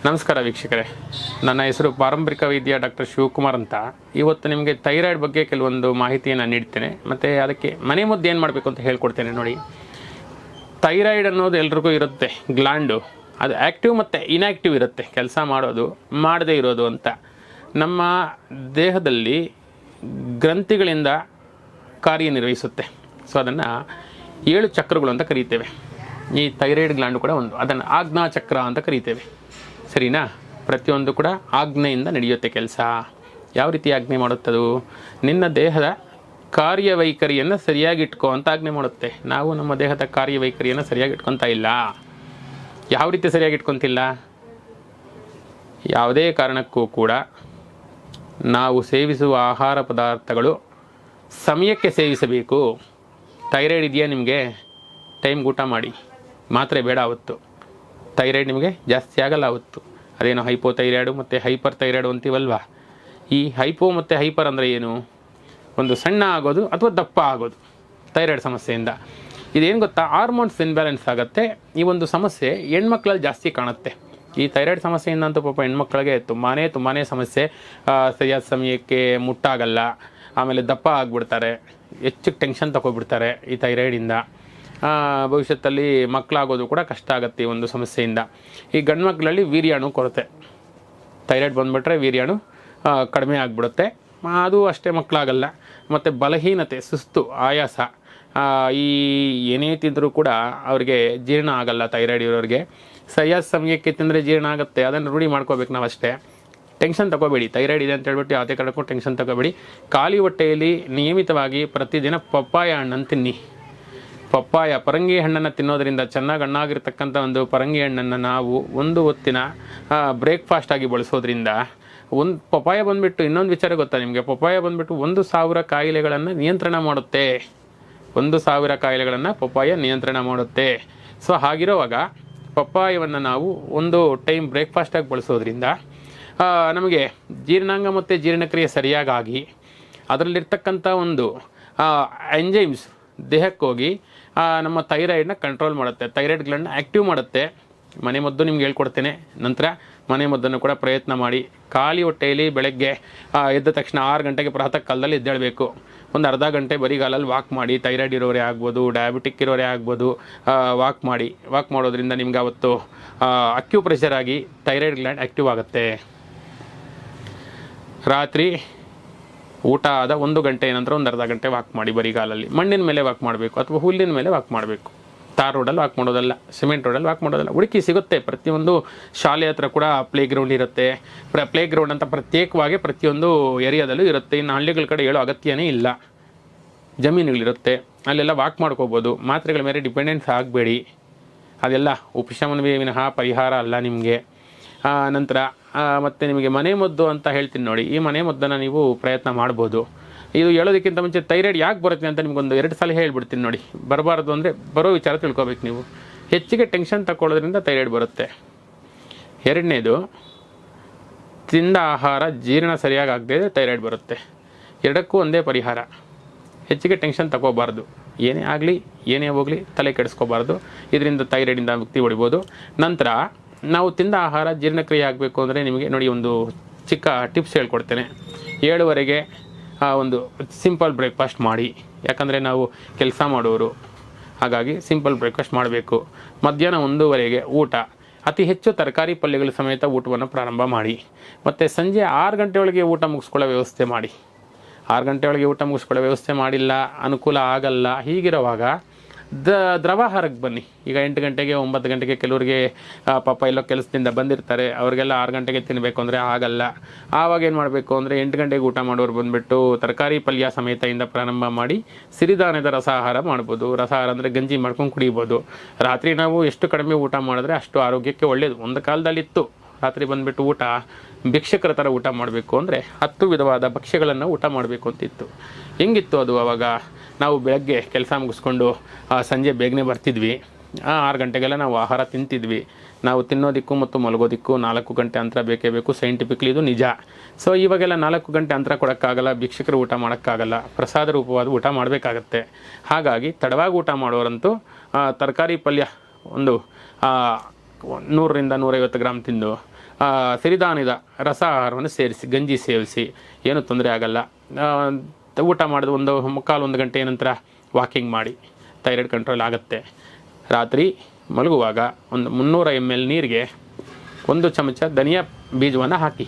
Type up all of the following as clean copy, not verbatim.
ನಮಸ್ಕಾರ ವೀಕ್ಷಕರೇ, ನನ್ನ ಹೆಸರು ಪಾರಂಪರಿಕ ವೈದ್ಯ ಡಾಕ್ಟರ್ ಶಿವಕುಮಾರ್ ಅಂತ. ಇವತ್ತು ನಿಮಗೆ ಥೈರಾಯ್ಡ್ ಬಗ್ಗೆ ಕೆಲವೊಂದು ಮಾಹಿತಿಯನ್ನು ನೀಡ್ತೇನೆ, ಮತ್ತು ಅದಕ್ಕೆ ಮನೆ ಮದ್ದು ಏನು ಮಾಡಬೇಕು ಅಂತ ಹೇಳ್ಕೊಡ್ತೇನೆ. ನೋಡಿ, ಥೈರಾಯ್ಡ್ ಅನ್ನೋದು ಎಲ್ರಿಗೂ ಇರುತ್ತೆ. ಗ್ಲ್ಯಾಂಡು ಅದು ಆ್ಯಕ್ಟಿವ್ ಮತ್ತು ಇನ್ಯಾಕ್ಟಿವ್ ಇರುತ್ತೆ, ಕೆಲಸ ಮಾಡೋದು ಮಾಡದೇ ಇರೋದು ಅಂತ. ನಮ್ಮ ದೇಹದಲ್ಲಿ ಗ್ರಂಥಿಗಳಿಂದ ಕಾರ್ಯನಿರ್ವಹಿಸುತ್ತೆ. ಸೊ ಅದನ್ನು 7 ಚಕ್ರಗಳು ಅಂತ ಕರೀತೇವೆ. ಈ ಥೈರಾಯ್ಡ್ ಗ್ಲ್ಯಾಂಡು ಕೂಡ ಒಂದು, ಅದನ್ನು ಆಜ್ಞಾ ಚಕ್ರ ಅಂತ ಕರೀತೇವೆ. ಸರಿನಾ? ಪ್ರತಿಯೊಂದು ಕೂಡ ಆಜ್ಞೆಯಿಂದ ನಡೆಯುತ್ತೆ ಕೆಲಸ. ಯಾವ ರೀತಿ ಆಜ್ಞೆ ಮಾಡುತ್ತದು? ನಿನ್ನ ದೇಹದ ಕಾರ್ಯವೈಖರಿಯನ್ನು ಸರಿಯಾಗಿ ಇಟ್ಕೋ ಅಂತ ಆಜ್ಞೆ ಮಾಡುತ್ತೆ. ನಾವು ನಮ್ಮ ದೇಹದ ಕಾರ್ಯವೈಖರಿಯನ್ನು ಸರಿಯಾಗಿ ಇಟ್ಕೊತಾ ಇಲ್ಲ. ಯಾವ ರೀತಿ ಸರಿಯಾಗಿ ಇಟ್ಕೊತಿಲ್ಲ? ಯಾವುದೇ ಕಾರಣಕ್ಕೂ ಕೂಡ ನಾವು ಸೇವಿಸುವ ಆಹಾರ ಪದಾರ್ಥಗಳು ಸಮಯಕ್ಕೆ ಸೇವಿಸಬೇಕು. ಥೈರಾಯ್ಡ್ ಇದೆಯಾ ನಿಮಗೆ? ಟೈಮ್ಗೆ ಊಟ ಮಾಡಿ. ಮಾತ್ರೆ ಬೇಡ ಅವತ್ತು. ಥೈರಾಯ್ಡ್ ನಿಮಗೆ ಜಾಸ್ತಿ ಆಗಲ್ಲ ಅವತ್ತು. ಅದೇನೋ ಹೈಪೋ ಥೈರಾಯ್ಡು ಮತ್ತು ಹೈಪರ್ ಥೈರಾಯ್ಡು ಅಂತೀವಲ್ವ. ಈ ಹೈಪೋ ಮತ್ತು ಹೈಪರ್ ಅಂದರೆ ಏನು? ಒಂದು ಸಣ್ಣ ಆಗೋದು ಅಥವಾ ದಪ್ಪ ಆಗೋದು ಥೈರಾಯ್ಡ್ ಸಮಸ್ಯೆಯಿಂದ. ಇದೇನು ಗೊತ್ತಾ? ಹಾರ್ಮೋನ್ಸ್ ಇನ್ಬ್ಯಾಲೆನ್ಸ್ ಆಗುತ್ತೆ. ಈ ಒಂದು ಸಮಸ್ಯೆ ಹೆಣ್ಮಕ್ಳಲ್ಲಿ ಜಾಸ್ತಿ ಕಾಣುತ್ತೆ. ಈ ಥೈರಾಯ್ಡ್ ಸಮಸ್ಯೆಯಿಂದ ಅಂತೂ ಪಾಪ ಹೆಣ್ಮಕ್ಳಿಗೆ ತುಂಬಾ ಸಮಸ್ಯೆ. ಸರಿಯಾದ ಸಮಯಕ್ಕೆ ಮುಟ್ಟಾಗಲ್ಲ, ಆಮೇಲೆ ದಪ್ಪ ಆಗಿಬಿಡ್ತಾರೆ, ಹೆಚ್ಚು ಟೆನ್ಷನ್ ತಗೊಬಿಡ್ತಾರೆ ಈ ಥೈರಾಯ್ಡಿಂದ. ಭವಿಷ್ಯತ್ತಲ್ಲಿ ಮಕ್ಕಳಾಗೋದು ಕೂಡ ಕಷ್ಟ ಆಗುತ್ತೆ ಈ ಒಂದು ಸಮಸ್ಯೆಯಿಂದ. ಈ ಗಂಡು ಮಕ್ಕಳಲ್ಲಿ ವೀರ್ಯಾಣು ಕೊರತೆ, ಥೈರಾಯ್ಡ್ ಬಂದುಬಿಟ್ರೆ ವೀರ್ಯಾಣು ಕಡಿಮೆ ಆಗಿಬಿಡುತ್ತೆ. ಅದು ಅಷ್ಟೇ ಮಕ್ಕಳಾಗಲ್ಲ. ಮತ್ತು ಬಲಹೀನತೆ, ಸುಸ್ತು, ಆಯಾಸ, ಈ ಏನೇ ತಿಂದರೂ ಕೂಡ ಅವ್ರಿಗೆ ಜೀರ್ಣ ಆಗಲ್ಲ. ಥೈರಾಯ್ಡ್ ಇರೋರಿಗೆ ಸರಿಯಾದ ಸಮಯಕ್ಕೆ ತಿಂದರೆ ಜೀರ್ಣ ಆಗುತ್ತೆ. ಅದನ್ನು ರೂಢಿ ಮಾಡ್ಕೋಬೇಕು ನಾವು ಅಷ್ಟೇ. ಟೆನ್ಷನ್ ತಗೋಬೇಡಿ. ಥೈರಾಯ್ಡ್ ಇದೆ ಅಂತ ಹೇಳ್ಬಿಟ್ಟು ಯಾವುದೇ ಕಾರಣಕ್ಕೂ ಟೆನ್ಷನ್ ತಗೋಬೇಡಿ. ಖಾಲಿ ಹೊಟ್ಟೆಯಲ್ಲಿ ನಿಯಮಿತವಾಗಿ ಪ್ರತಿದಿನ ಪಪ್ಪಾಯ ಹಣ್ಣನ್ನು ತಿನ್ನಿ. ಪಪ್ಪಾಯ, ಪರಂಗಿ ಹಣ್ಣನ್ನು ತಿನ್ನೋದ್ರಿಂದ, ಚೆನ್ನಾಗಿ ಹಣ್ಣಾಗಿರ್ತಕ್ಕಂಥ ಒಂದು ಪರಂಗಿ ಹಣ್ಣನ್ನು ನಾವು ಒಂದು ಹೊತ್ತಿನ ಬ್ರೇಕ್ಫಾಸ್ಟ್ ಆಗಿ ಬಳಸೋದ್ರಿಂದ, ಒಂದು ಪಪ್ಪಾಯ ಬಂದುಬಿಟ್ಟು ಇನ್ನೊಂದು ವಿಚಾರ ಗೊತ್ತಾ ನಿಮಗೆ? ಪಪ್ಪಾಯ ಬಂದುಬಿಟ್ಟು 1,000 ಕಾಯಿಲೆಗಳನ್ನು ನಿಯಂತ್ರಣ ಮಾಡುತ್ತೆ. 1,000 ಕಾಯಿಲೆಗಳನ್ನು ಪಪ್ಪಾಯ ನಿಯಂತ್ರಣ ಮಾಡುತ್ತೆ. ಸೊ ಹಾಗಿರುವಾಗ ಪಪ್ಪಾಯವನ್ನು ನಾವು ಒಂದು ಟೈಮ್ ಬ್ರೇಕ್ಫಾಸ್ಟಾಗಿ ಬಳಸೋದ್ರಿಂದ ನಮಗೆ ಜೀರ್ಣಾಂಗ ಮತ್ತು ಜೀರ್ಣಕ್ರಿಯೆ ಸರಿಯಾಗಿ ಅದರಲ್ಲಿರ್ತಕ್ಕಂಥ ಒಂದು ಎಂಜೈಮ್ಸ್ ದೇಹಕ್ಕೆ ಹೋಗಿ ನಮ್ಮ ಥೈರಾಯ್ಡನ್ನ ಕಂಟ್ರೋಲ್ ಮಾಡುತ್ತೆ. ಥೈರಾಯ್ಡ್ ಗ್ಲ್ಯಾಂಡ್ನ ಆ್ಯಕ್ಟಿವ್ ಮಾಡುತ್ತೆ. ಮನೆ ಮದ್ದು ನಿಮ್ಗೆ ಹೇಳ್ಕೊಡ್ತೇನೆ. ನಂತರ ಮನೆ ಮದ್ದನ್ನು ಕೂಡ ಪ್ರಯತ್ನ ಮಾಡಿ. ಖಾಲಿ ಹೊಟ್ಟೆಯಲ್ಲಿ ಬೆಳಗ್ಗೆ ಎದ್ದ ತಕ್ಷಣ 6 ಗಂಟೆಗೆ ಪ್ರಾತಃ ಕಾಲದಲ್ಲಿ ಎದ್ದೇಳಬೇಕು. ಒಂದು ಅರ್ಧ ಗಂಟೆ ಬರಿಗಾಲಲ್ಲಿ ವಾಕ್ ಮಾಡಿ. ಥೈರಾಯ್ಡ್ ಇರೋರೇ ಆಗ್ಬೋದು, ಡಯಾಬಿಟಿಕ್ ಇರೋರೇ ಆಗ್ಬೋದು, ವಾಕ್ ಮಾಡಿ. ವಾಕ್ ಮಾಡೋದ್ರಿಂದ ನಿಮ್ಗೆ ಅವತ್ತು ಅಕ್ಯುಪ್ರೆಷರ್ ಆಗಿ ಥೈರಾಯ್ಡ್ ಗ್ಲ್ಯಾಂಡ್ ಆ್ಯಕ್ಟಿವ್ ಆಗುತ್ತೆ. ರಾತ್ರಿ ಊಟ ಆದ 1 ಗಂಟೆ ನಂತರ ಒಂದು ಅರ್ಧ ಗಂಟೆ ವಾಕ್ ಮಾಡಿ. ಬರಿಗಾಲಲ್ಲಿ ಮಣ್ಣಿನ ಮೇಲೆ ವಾಕ್ ಮಾಡಬೇಕು ಅಥವಾ ಹುಲ್ಲಿನ ಮೇಲೆ ವಾಕ್ ಮಾಡಬೇಕು. ತಾರ್ ರೋಡಲ್ಲಿ ವಾಕ್ ಮಾಡೋದಲ್ಲ, ಸಿಮೆಂಟ್ ರೋಡಲ್ಲಿ ವಾಕ್ ಮಾಡೋದಲ್ಲ. ಹುಡುಕಿ ಸಿಗುತ್ತೆ. ಪ್ರತಿಯೊಂದು ಶಾಲೆ ಹತ್ರ ಕೂಡ ಪ್ಲೇ ಗ್ರೌಂಡ್ ಇರುತ್ತೆ. ಪ್ಲೇ ಗ್ರೌಂಡ್ ಅಂತ ಪ್ರತ್ಯೇಕವಾಗಿ ಪ್ರತಿಯೊಂದು ಏರಿಯಾದಲ್ಲೂ ಇರುತ್ತೆ. ಇನ್ನು ಹಳ್ಳಿಗಳ ಕಡೆ ಹೇಳೋ ಅಗತ್ಯನೇ ಇಲ್ಲ. ಜಮೀನುಗಳಿರುತ್ತೆ, ಅಲ್ಲೆಲ್ಲ ವಾಕ್ ಮಾಡ್ಕೋಬೋದು. ಮಾತ್ರೆಗಳ ಮೇಲೆ ಡಿಪೆಂಡೆನ್ಸ್ ಆಗಬೇಡಿ. ಅದೆಲ್ಲ ಉಪಶಮನವೇ ವಿನಃ ಪರಿಹಾರ ಅಲ್ಲ ನಿಮಗೆ. ನಂತರ ಮತ್ತು ನಿಮಗೆ ಮನೆ ಮದ್ದು ಅಂತ ಹೇಳ್ತೀನಿ ನೋಡಿ. ಈ ಮನೆ ಮದ್ದನ್ನು ನೀವು ಪ್ರಯತ್ನ ಮಾಡ್ಬೋದು. ಇದು ಹೇಳೋದಕ್ಕಿಂತ ಮುಂಚೆ ಥೈರಾಯ್ಡ್ ಯಾಕೆ ಬರುತ್ತೆ ಅಂತ ನಿಮಗೊಂದು 2 ಸಲ ಹೇಳ್ಬಿಡ್ತೀನಿ ನೋಡಿ. ಬರಬಾರ್ದು ಅಂದರೆ ಬರೋ ವಿಚಾರ ತಿಳ್ಕೊಬೇಕು ನೀವು. ಹೆಚ್ಚಿಗೆ ಟೆನ್ಷನ್ ತಗೊಳ್ಳೋದ್ರಿಂದ ಥೈರಾಯ್ಡ್ ಬರುತ್ತೆ. 2ನೇದು, ತಿಂದ ಆಹಾರ ಜೀರ್ಣ ಸರಿಯಾಗಿ ಆಗದೆ ಥೈರಾಯ್ಡ್ ಬರುತ್ತೆ. 2ಕ್ಕೂ ಒಂದೇ ಪರಿಹಾರ. ಹೆಚ್ಚಿಗೆ ಟೆನ್ಷನ್ ತಗೋಬಾರ್ದು. ಏನೇ ಆಗಲಿ, ಏನೇ ಹೋಗಲಿ ತಲೆ ಕೆಡಿಸ್ಕೋಬಾರ್ದು. ಇದರಿಂದ ಥೈರಾಯ್ಡಿಂದ ಮುಕ್ತಿ ಹೊಡಿಬೋದು. ನಂತರ ನಾವು ತಿಂದ ಆಹಾರ ಜೀರ್ಣಕ್ರಿಯೆ ಆಗಬೇಕು ಅಂದರೆ ನಿಮಗೆ ನೋಡಿ ಒಂದು ಚಿಕ್ಕ ಟಿಪ್ಸ್ ಹೇಳ್ಕೊಡ್ತೇನೆ. 7:30ಗೆ ಒಂದು ಸಿಂಪಲ್ ಬ್ರೇಕ್ಫಾಸ್ಟ್ ಮಾಡಿ. ಯಾಕಂದರೆ ನಾವು ಕೆಲಸ ಮಾಡೋರು, ಹಾಗಾಗಿ ಸಿಂಪಲ್ ಬ್ರೇಕ್ಫಾಸ್ಟ್ ಮಾಡಬೇಕು. ಮಧ್ಯಾಹ್ನ 1:30ಗೆ ಊಟ. ಅತಿ ಹೆಚ್ಚು ತರಕಾರಿ ಪಲ್ಯಗಳ ಸಮೇತ ಊಟವನ್ನು ಪ್ರಾರಂಭ ಮಾಡಿ. ಮತ್ತು ಸಂಜೆ 6 ಗಂಟೆ ಒಳಗೆ ಊಟ ಮುಗಿಸ್ಕೊಳ್ಳೋ ವ್ಯವಸ್ಥೆ ಮಾಡಿ. 6 ಗಂಟೆ ಒಳಗೆ ಊಟ ಮುಗಿಸ್ಕೊಳ್ಳೋ ವ್ಯವಸ್ಥೆ ಮಾಡಿಲ್ಲ, ಅನುಕೂಲ ಆಗಲ್ಲ. ಹೀಗಿರುವಾಗ ದ್ರವಾಹಾರಕ್ಕೆ ಬನ್ನಿ. ಈಗ 8 ಗಂಟೆಗೆ 9 ಗಂಟೆಗೆ ಕೆಲವರಿಗೆ ಪಾಪ ಎಲ್ಲೋ ಕೆಲಸದಿಂದ ಬಂದಿರ್ತಾರೆ. ಅವ್ರಿಗೆಲ್ಲ 6 ಗಂಟೆಗೆ ತಿನ್ನಬೇಕು ಅಂದರೆ ಆಗಲ್ಲ. ಆವಾಗ ಏನು ಮಾಡಬೇಕು ಅಂದರೆ 8 ಗಂಟೆಗೆ ಊಟ ಮಾಡೋರು ಬಂದುಬಿಟ್ಟು ತರಕಾರಿ ಪಲ್ಯ ಸಮೇತದಿಂದ ಪ್ರಾರಂಭ ಮಾಡಿ ಸಿರಿಧಾನ್ಯದ ರಸಾಹಾರ ಮಾಡ್ಬೋದು. ರಸಾಹಾರ ಅಂದರೆ ಗಂಜಿ ಮಾಡ್ಕೊಂಡು ಕುಡಿಬೋದು. ರಾತ್ರಿ ನಾವು ಎಷ್ಟು ಕಡಿಮೆ ಊಟ ಮಾಡಿದ್ರೆ ಅಷ್ಟು ಆರೋಗ್ಯಕ್ಕೆ ಒಳ್ಳೆಯದು. ಒಂದು ಕಾಲದಲ್ಲಿತ್ತು ರಾತ್ರಿ ಬಂದುಬಿಟ್ಟು ಊಟ ಭಿಕ್ಷಕರ ಥರ ಊಟ ಮಾಡಬೇಕು ಅಂದರೆ 10 ವಿಧವಾದ ಭಕ್ಷ್ಯಗಳನ್ನು ಊಟ ಮಾಡಬೇಕು ಅಂತಿತ್ತು. ಹೆಂಗಿತ್ತು ಅದು? ಆವಾಗ ನಾವು ಬೆಳಗ್ಗೆ ಕೆಲಸ ಮುಗಿಸ್ಕೊಂಡು ಸಂಜೆ ಬೇಗನೆ ಬರ್ತಿದ್ವಿ. 6 ಗಂಟೆಗೆಲ್ಲ ನಾವು ಆಹಾರ ತಿಂತಿದ್ವಿ. ನಾವು ತಿನ್ನೋದಕ್ಕೂ ಮತ್ತು ಮಲಗೋದಕ್ಕೂ 4 ಗಂಟೆ ಅಂತರ ಬೇಕೇ ಬೇಕು. ಸೈಂಟಿಫಿಕ್ಲಿ ಇದು ನಿಜ. ಸೊ ಇವಾಗೆಲ್ಲ 4 ಗಂಟೆ ಅಂತರ ಕೊಡೋಕ್ಕಾಗಲ್ಲ. ಭಿಕ್ಷಕರು ಊಟ ಮಾಡೋಕ್ಕಾಗಲ್ಲ. ಪ್ರಸಾದ ರೂಪವಾದ ಊಟ ಮಾಡಬೇಕಾಗತ್ತೆ. ಹಾಗಾಗಿ ತಡವಾಗಿ ಊಟ ಮಾಡೋರಂತೂ ತರಕಾರಿ ಪಲ್ಯ ಒಂದು 100 ರಿಂದ 150 ಗ್ರಾಮ್ ತಿಂದು ಸಿರಿಧಾನ್ಯದ ರಸ ಆಹಾರವನ್ನು ಸೇರಿಸಿ, ಗಂಜಿ ಸೇವಿಸಿ, ಏನೂ ತೊಂದರೆ ಆಗಲ್ಲ. ಊಟ ಮಾಡಿದ ಒಂದು ಗಂಟೆಯ ನಂತರ ವಾಕಿಂಗ್ ಮಾಡಿ, ಥೈರಾಯ್ಡ್ ಕಂಟ್ರೋಲ್ ಆಗುತ್ತೆ. ರಾತ್ರಿ ಮಲಗುವಾಗ ಒಂದು 300 ml ನೀರಿಗೆ 1 ಚಮಚ ಧನಿಯಾ ಬೀಜವನ್ನು ಹಾಕಿ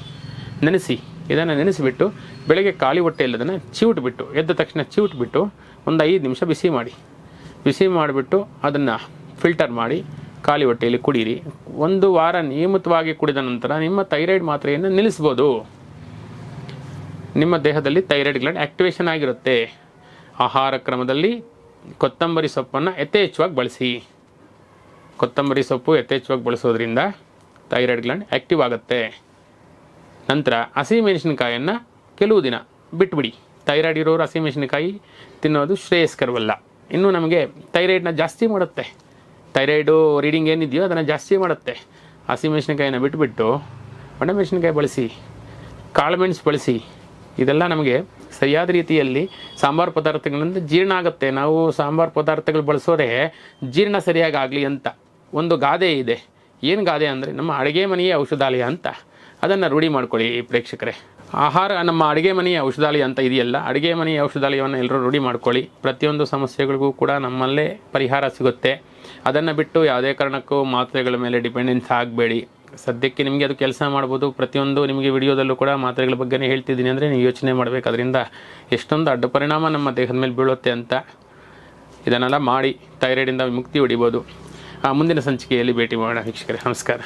ನೆನೆಸಿ, ಇದನ್ನು ನೆನೆಸಿಬಿಟ್ಟು ಬೆಳಗ್ಗೆ ಖಾಲಿ ಹೊಟ್ಟೆಯಲ್ಲಿ ಅದನ್ನು ಚಿವುಟ್ಬಿಟ್ಟು, ಎದ್ದ ತಕ್ಷಣ ಚಿವುಟ್ಬಿಟ್ಟು ಒಂದು 5 ನಿಮಿಷ ಬಿಸಿ ಮಾಡಿಬಿಟ್ಟು ಅದನ್ನು ಫಿಲ್ಟರ್ ಮಾಡಿ ಖಾಲಿ ಹೊಟ್ಟೆಯಲ್ಲಿ ಕುಡೀರಿ. 1 ವಾರ ನಿಯಮಿತವಾಗಿ ಕುಡಿದ ನಂತರ ನಿಮ್ಮ ಥೈರಾಯ್ಡ್ ಮಾತ್ರೆಯನ್ನು ನಿಲ್ಲಿಸ್ಬೋದು. ನಿಮ್ಮ ದೇಹದಲ್ಲಿ ಥೈರಾಯ್ಡ್ ಗ್ಲ್ಯಾಂಡ್ ಆ್ಯಕ್ಟಿವೇಶನ್ ಆಗಿರುತ್ತೆ. ಆಹಾರ ಕ್ರಮದಲ್ಲಿ ಕೊತ್ತಂಬರಿ ಸೊಪ್ಪನ್ನು ಯಥೇಚ್ಛವಾಗಿ ಬಳಸಿ. ಕೊತ್ತಂಬರಿ ಸೊಪ್ಪು ಯಥೇಚ್ಛವಾಗಿ ಬಳಸೋದ್ರಿಂದ ಥೈರಾಯ್ಡ್ ಗ್ಲ್ಯಾಂಡ್ ಆ್ಯಕ್ಟಿವ್ ಆಗುತ್ತೆ. ನಂತರ ಹಸಿಮೆಣಸಿನಕಾಯನ್ನು ಕೆಲವು ದಿನ ಬಿಟ್ಬಿಡಿ. ಥೈರಾಯ್ಡ್ ಇರೋರು ಹಸಿಮೆಣಸಿನಕಾಯಿ ತಿನ್ನೋದು ಶ್ರೇಯಸ್ಕರವಲ್ಲ. ಇನ್ನು ನಮಗೆ ಥೈರಾಯ್ಡ್ನ ಜಾಸ್ತಿ ಮಾಡುತ್ತೆ. ಥೈರಾಯ್ಡು ರೀಡಿಂಗ್ ಏನಿದೆಯೋ ಅದನ್ನು ಜಾಸ್ತಿ ಮಾಡುತ್ತೆ. ಹಸಿಮೆಣಸಿನಕಾಯಿನ ಬಿಟ್ಬಿಟ್ಟು ಒಣಮೆಣಸಿನಕಾಯಿ ಬಳಸಿ, ಕಾಳುಮೆಣಸು ಬಳಸಿ. ಇದೆಲ್ಲ ನಮಗೆ ಸರಿಯಾದ ರೀತಿಯಲ್ಲಿ ಸಾಂಬಾರು ಪದಾರ್ಥಗಳಿಂದ ಜೀರ್ಣ ಆಗುತ್ತೆ. ನಾವು ಸಾಂಬಾರು ಪದಾರ್ಥಗಳು ಬಳಸೋರೆ ಜೀರ್ಣ ಸರಿಯಾಗಿ ಆಗಲಿ ಅಂತ ಒಂದು ಗಾದೆ ಇದೆ. ಏನು ಗಾದೆ ಅಂದರೆ ನಮ್ಮ ಅಡುಗೆ ಮನೆಯೇ ಔಷಧಾಲಯ ಅಂತ. ಅದನ್ನು ರೂಢಿ ಮಾಡ್ಕೊಳ್ಳಿ ಪ್ರೇಕ್ಷಕರೇ. ಆಹಾರ ನಮ್ಮ ಅಡುಗೆ ಮನೆಯ ಔಷಧಾಲಯ ಅಂತ ಇದೆಯಲ್ಲ, ಅಡುಗೆ ಮನೆಯ ಔಷಧಾಲಯವನ್ನು ಎಲ್ಲರೂ ರೂಢಿ ಮಾಡ್ಕೊಳ್ಳಿ. ಪ್ರತಿಯೊಂದು ಸಮಸ್ಯೆಗಳಿಗೂ ಕೂಡ ನಮ್ಮಲ್ಲೇ ಪರಿಹಾರ ಸಿಗುತ್ತೆ. ಅದನ್ನು ಬಿಟ್ಟು ಯಾವುದೇ ಕಾರಣಕ್ಕೂ ಮಾತ್ರೆಗಳ ಮೇಲೆ ಡಿಪೆಂಡೆನ್ಸ್ ಆಗಬೇಡಿ. ಸದ್ಯಕ್ಕೆ ನಿಮಗೆ ಅದು ಕೆಲಸ ಮಾಡ್ಬೋದು. ಪ್ರತಿಯೊಂದು ನಿಮಗೆ ವಿಡಿಯೋದಲ್ಲೂ ಕೂಡ ಮಾತ್ರೆಗಳ ಬಗ್ಗೆನೇ ಹೇಳ್ತಿದ್ದೀನಿ ಅಂದರೆ ನೀವು ಯೋಚನೆ ಮಾಡಬೇಕು, ಅದರಿಂದ ಎಷ್ಟೊಂದು ಅಡ್ಡ ಪರಿಣಾಮ ನಮ್ಮ ದೇಹದ ಮೇಲೆ ಬೀಳುತ್ತೆ ಅಂತ. ಇದನ್ನೆಲ್ಲ ಮಾಡಿ ಥೈರಾಯ್ಡಿಂದ ಮುಕ್ತಿ ಹೊಡಿಬೋದು. ಮುಂದಿನ ಸಂಚಿಕೆಯಲ್ಲಿ ಭೇಟಿ ಮಾಡೋಣ ವೀಕ್ಷಕರೇ. ನಮಸ್ಕಾರ.